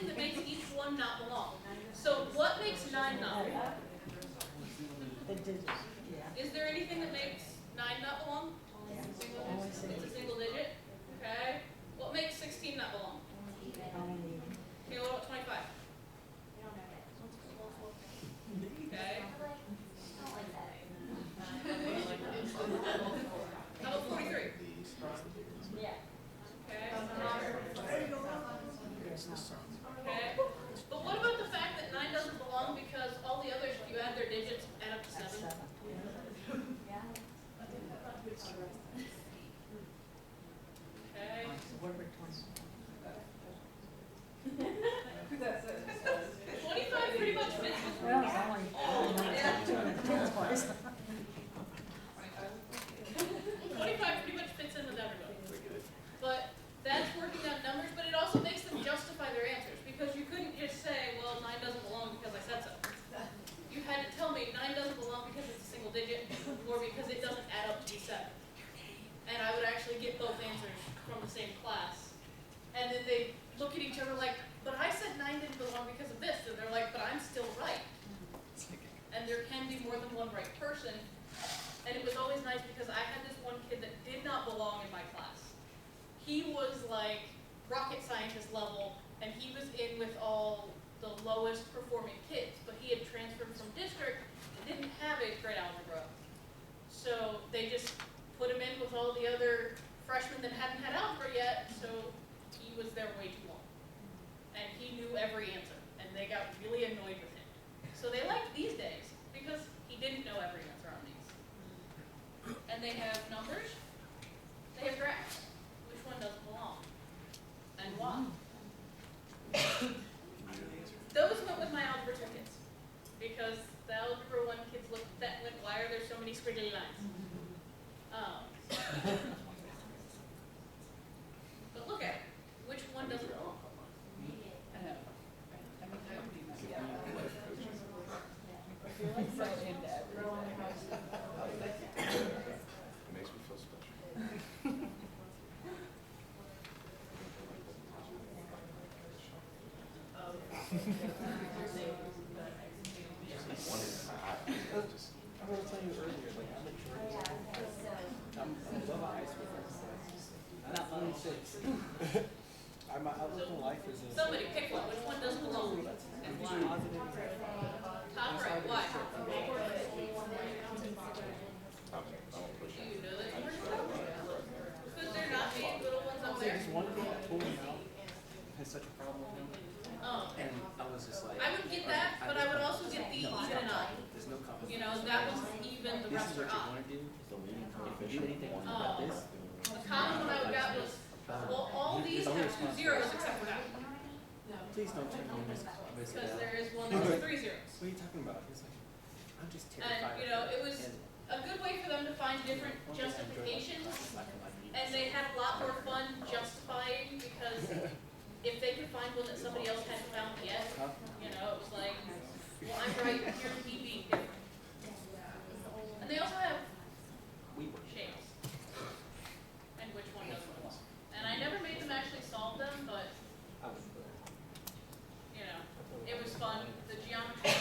something that makes each one not belong. So what makes 9 not belong? The digits, yeah. Is there anything that makes 9 not belong? It's a single digit. Okay. What makes 16 not belong? Okay, what about 25? Okay. How about 43? Yeah. Okay. Okay. But what about the fact that 9 doesn't belong because all the others, if you add their digits, add up to 7? Okay. What about 20? 25 pretty much fits with Well, it's only, tens twice. 25 pretty much fits in with everybody. But that's working on numbers, but it also makes them justify their answers because you couldn't just say, well, 9 doesn't belong because I said so. You had to tell me 9 doesn't belong because it's a single digit or because it doesn't add up to be 7. And I would actually get both answers from the same class. And then they look at each other like, but I said 9 didn't belong because of this. And they're like, but I'm still right. And there can be more than one right person. And it was always nice because I had this one kid that did not belong in my class. He was like rocket scientist level, and he was in with all the lowest performing kids, but he had transferred from district and didn't have 8th grade algebra. So they just put him in with all the other freshmen that hadn't had algebra yet, so he was there way too long. And he knew every answer, and they got really annoyed with him. So they liked these days because he didn't know every answer on these. And they have numbers, they have graphs. Which one doesn't belong? And why? Those went with my algebra 2 kids. Because the algebra 1 kids looked at that and went, why are there so many squiggly lines? But look at it. Which one doesn't belong? It makes me feel special. I was telling you earlier, like I'm in I'm above high school. Not 26. My outlook on life is Somebody pick one. Which one doesn't belong? And why? Top right. Why? Do you know that you Could there not be little ones up there? There's one thing that pulled me out has such a problem with him. And I was just like, I would get that, but I would also get the even and odd. there's no company. You know, that was even, the This rest is are what you odd. want to do. If you do anything about this, The common one I would got was, well, all these have 2 zeros except for that one. please don't take me this. Because there is one that's 3 zeros. What are you talking about? He's like, I'm just And, terrified. you know, it was a good way for them to find different justifications. And they had a lot more fun justifying because if they could find one that somebody else hadn't found yet, you know, it was like, well, I'm right, here's me being different. And they also have shapes. And which one doesn't belong. And I never made them actually solve them, but, you know, it was fun. The geometry